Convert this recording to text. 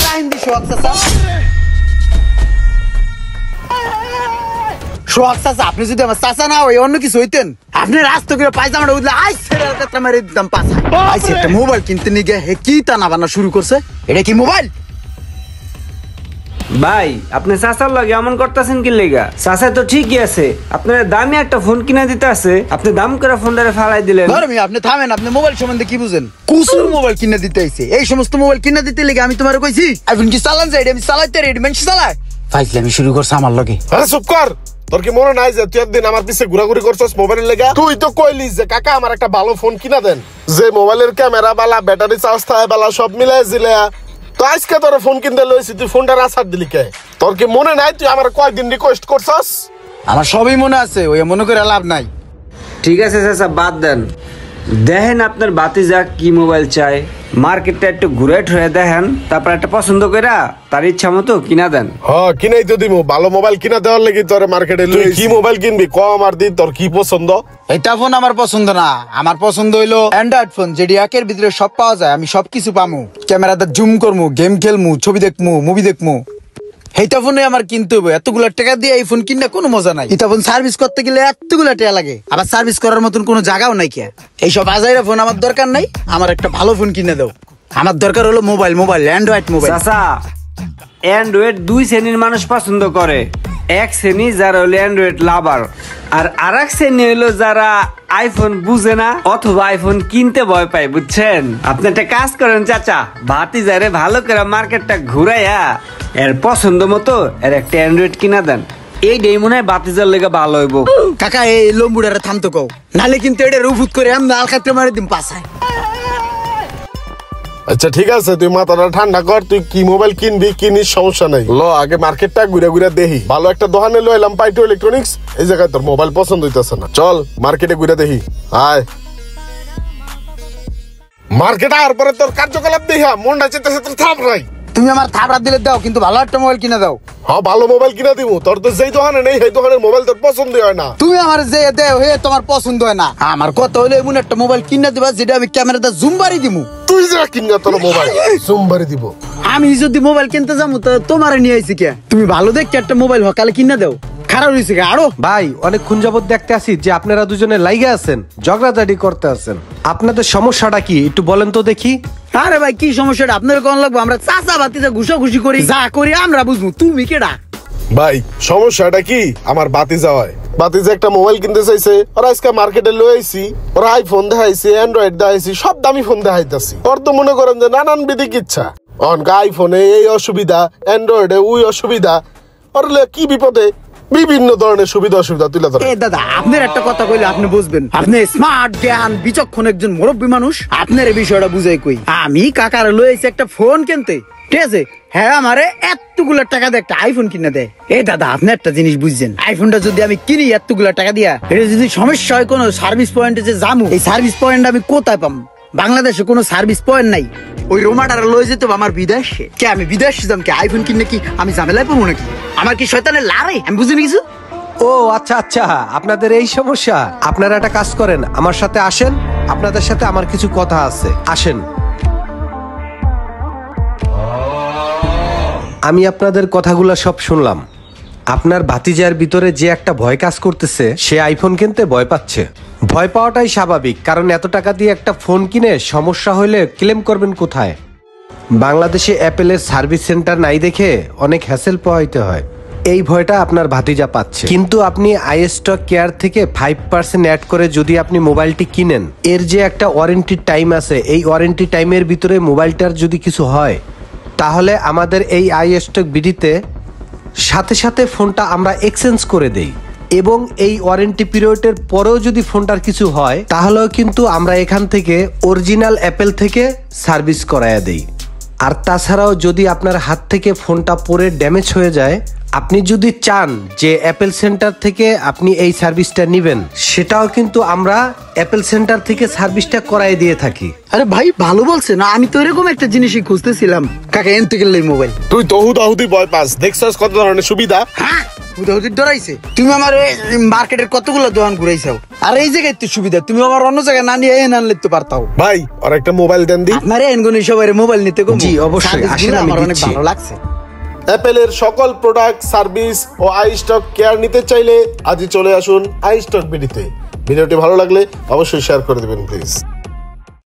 কাহিনী সোহাগ চাচা। সোহাগ চাচা, আপনি যদি আমার চাচা না হয় অন্য কিছু হইতেন, আপনি রাস্তা করে পায়জামাটা উঠলে মেরে দিতাম পাশা। একটা মোবাইল কিনতে নিয়ে গিয়ে কি টানা বানা শুরু করছে। এটা কি মোবাইল? ভাই আপনি চাচার লাগে এমন করতেছেন কি লেগা? চাচা তো ঠিকই আছে, আপনার দামি একটা ফোন কিনে দিতে আছে, আপনি দাম করে ফোনটারে ফালাই দিলেন। আপনি থামেন, আপনি মোবাইল সম্বন্ধে কি বুঝেন? কুসুর মোবাইল কিনে দিতে আইছে। এই সমস্ত মোবাইল কিনে দিতে লেগে আমি তোমার কইছি আইফোন কি চালান যায়? আমি চালাইতে রেডি মানুষ চালায়। ফাইজলামি শুরু করছে আমার লগে। আরে চুপ কর, তোর কি মনে নাই যে তুই একদিন আমার পিছে ঘোরাঘুরি করছস মোবাইলের লেগা? তুই তো কইলিস যে কাকা আমার একটা ভালো ফোন কিনা দেন, যে মোবাইলের ক্যামেরা বালা, ব্যাটারি চার্জ থাকে বালা, সব মিলাই জিলা। তো আজকে তোর ফোন কিনতে লইছি, তুই ফোনটা রাসার দিলি কে? তোর কি মনে নাই তুই আমার কয়দিন রিকোয়েস্ট করছস? আমার সবই মনে আছে, ওই মনে করে লাভ নাই। ঠিক আছে চাচা, বাদ দেন। দেখেন আপনার বাতিজা কি মোবাইল চাই, মার্কেটটা একটু ঘুরে ঠুরে দেখেন, তারপর একটা পছন্দ করে তার ইচ্ছা মতো কিনা দেন। হ্যাঁ, কিনাই তো দিমু। ভালো মোবাইল কিনা দেওয়ার লাগি তোর মার্কেটে লই। কি মোবাইল কিনবি ক আমার দি, তোর কি পছন্দ? এটা ফোন আমার পছন্দ না, আমার পছন্দ হইলো অ্যান্ড্রয়েড ফোন, যেটি একের ভিতরে সব পাওয়া যায়। আমি সবকিছু পামু, ক্যামেরাতে জুম করমু, গেম খেলমু, ছবি দেখমু, মুভি দেখমু। এইটা ফোনে আমার কিনতে হবে। এতগুলা টাকা দিয়ে এই ফোন কিনলে কোনো মজা নাই। এটা ফোন সার্ভিস করতে গেলে এতগুলা টাকা লাগে, আবার সার্ভিস করার মতন কোনো জায়গাও নাই। কে এইসব আজাইরা ফোন আমার দরকার নাই। আমার একটা ভালো ফোন কিনে দাও। আমার দরকার হলো মোবাইল, অ্যান্ড্রয়েড মোবাইল। চাচা, অ্যান্ড্রয়েড দুই শ্রেণীর মানুষ পছন্দ করে। এক শ্রেণী যারা হলো অ্যান্ড্রয়েড লাভার, আর আরেক শ্রেণী হলো যারা আইফোন বুঝে না অথবা আইফোন কিনতে ভয় পায়। বুঝছেন? আপনি একটা কাজ করেন চাচা, ভাতিজারে ভালো করে মার্কেটটা ঘুরাইয়া এর পছন্দ মতো এর একটা অ্যান্ড্রয়েড কিনা দেন। এইটাই মনে হয় বাতিজার লেগে ভালো হইব। কাকা এই লম্বুডারে থামতো কও, নালে কিন্তু এটা রুফুত করে আমি আলখাতে মারি দিম পাছায়। আচ্ছা ঠিক আছে, তুই মাথাটা ঠান্ডা কর। তুই কি মোবাইল কিনবি কিনিস, সমস্যা নাই। ল আগে মার্কেটটা ঘুরে ঘুরে দেখি। ভালো একটা দোকানে লইলাম পাইটো ইলেকট্রনিক্স, এই জায়গায় তোর মোবাইল পছন্দ হইতেছে না। চল মার্কেটে ঘুরে দেখি। আয় মার্কেটে আর পরে তোর কার্যকলাপ দেখা মনটা চেতেছে তোর থাপ রাই। তুমি আমার থাপড়া দিলে দাও, কিন্তু ভালো একটা মোবাইল কিনে দাও। হ্যাঁ, ভালো মোবাইল কিনা দিব। তোর তো যেই দোকানে নেই সেই দোকানের মোবাইল তোর পছন্দ হয় না। তুমি আমার যে দেও হে তোমার পছন্দ হয় না। আমার কথা হলো এমন একটা মোবাইল কিনে দিবা যেটা আমি ক্যামেরাটা জুম বাড়ি দিমু। তুই যা কিনা তোর মোবাইল জুম বাড়ি দিব। আমি যদি মোবাইল কিনতে যাবো তো তোমার নিয়ে আইছি কে? তুমি ভালো দেখে একটা মোবাইল হকালে কিনে দাও। খারাপ হয়েছে কে আরো? ভাই অনেকক্ষণ যাবত দেখতে আসি যে আপনারা দুজনে লাইগা আছেন, ঝগড়াঝাটি করতে আছেন। আপনাদের সমস্যাটা কি একটু বলেন তো দেখি। আরে ভাই কি সমস্যাটা আপনার কোন লাগবে? আমরা চাচা বাতিতে ঘুষাঘুষি করি, যা করি আমরা বুঝবো। তুমি কেডা? ভাই সমস্যাটা কি? আমার বাতিজা হয়, বাতিজা একটা মোবাইল কিনতে চাইছে। ওরা আজকে মার্কেটে লই আইছি, ওরা আইফোন দেখাইছে, অ্যান্ড্রয়েড দেখাইছি, সব দামি ফোন দেখাইতাছি। ওর তো মনে করেন যে নানান বিধিক ইচ্ছা। অনকা আইফোনে এই অসুবিধা, অ্যান্ড্রয়েডে ওই অসুবিধা। ওর কি বিপদে বিভিন্ন ধরনের সুবিধা অসুবিধা তুলে ধরে। দাদা আপনার একটা কথা কইলে আপনি বুঝবেন। আপনি স্মার্ট, জ্ঞান, বিচক্ষণ একজন মুরব্বী মানুষ। আপনার এই বিষয়টা বুঝাই কই। আমি কাকার লই আইছি একটা ফোন কিনতে, ঠিক আছে? হ্যাঁ, আমারে এতগুলা টাকা দিয়ে একটা আইফোন কিনে দেয়। দাদা আপনি একটা জিনিস বুঝছেন, আইফোনটা যদি আমি কিনি এতগুলা টাকা দিয়া, এটা যদি সমস্যা হয় কোনো সার্ভিস পয়েন্টে যে যাবো, এই সার্ভিস পয়েন্ট আমি কোথায় পাবো? বাংলাদেশে কোনো সার্ভিস পয়েন্ট নাই। ওই রোমাটার লই যেতে আমার বিদেশে। কে আমি বিদেশে যাম কে? আইফোন কিনে কি আমি ঝামেলায় পড়বো নাকি? আমার কি শয়তানের লারে? আমি বুঝিনি কিছু। ও আচ্ছা আচ্ছা, আপনাদের এই সমস্যা। আপনারা একটা কাজ করেন, আমার সাথে আসেন, আপনাদের সাথে আমার কিছু কথা আছে। আসেন। আমি আপনাদের কথাগুলো সব শুনলাম। আপনার ভাতিজার ভিতরে যে একটা ভয় কাজ করতেছে, সে আইফোন কিনতে ভয় পাচ্ছে। ভয় পাওয়াটাই স্বাভাবিক, কারণ এত টাকা দিয়ে একটা ফোন কিনে সমস্যা হলে ক্লেম করবেন কোথায়? বাংলাদেশে অ্যাপেলের সার্ভিস সেন্টার নাই দেখে অনেক হ্যাসেল পোহাইতে হয়। এই ভয়টা আপনার ভাতিজা পাচ্ছে। কিন্তু আপনি আইস্টক কেয়ার থেকে 5% অ্যাড করে যদি আপনি মোবাইলটি কিনেন, এর যে একটা ওয়ারেন্টি টাইম আছে, এই ওয়ারেন্টি টাইমের ভিতরে মোবাইলটার যদি কিছু হয়, তাহলে আমাদের এই আইস্টক বিডিতে সাথে সাথে ফোনটা আমরা এক্সচেঞ্জ করে দেই। এবং এই ওয়ারেন্টি পিরিয়ডের পরেও যদি ফোনটার কিছু হয়, তাহলেও কিন্তু আমরা এখান থেকে অরিজিনাল অ্যাপেল থেকে সার্ভিস করায়া দেই। আর তাছাড়াও যদি আপনার হাত থেকে ফোনটা পরে ড্যামেজ হয়ে যায়, আপনি যদি চান যে অ্যাপেল সেন্টার থেকে আপনি এই সার্ভিসটা নেবেন, সেটাও কিন্তু আমরা অ্যাপেল সেন্টার থেকে সার্ভিসটা করাই দিয়ে থাকি। আরে ভাই ভালো বলছে না, আমি তো এরকম একটা জিনিসই খুঁজতেছিলাম। কাকা এনতে গেলে মোবাইল তুই তহু তাহুদি ভয় পাস, দেখছস কত ধরনের সুবিধা। হ্যাঁ হুদাহুদির ডরাইছে? তুমি আমার মার্কেটের কতগুলো দোকান ঘুরাইছাও, আর এই জায়গায় তো সুবিধা, তুমি আমার অন্য জায়গায় না নিয়ে এনে আনলে তো পারতাও। ভাই আর একটা মোবাইল দেন দি। আপনারে এনগনি সবাই মোবাইল নিতে কম। জি, অবশ্যই, আসেন, আমি আমার অনেক দিচ্ছি। ভালো লাগছে। অ্যাপেলের সকল প্রোডাক্ট সার্ভিস ও আইস্টক কেয়ার নিতে চাইলে আজই চলে আসুন আইস্টক বিডিতে। ভিডিওটি ভালো লাগলে অবশ্যই শেয়ার করে দেবেন প্লিজ।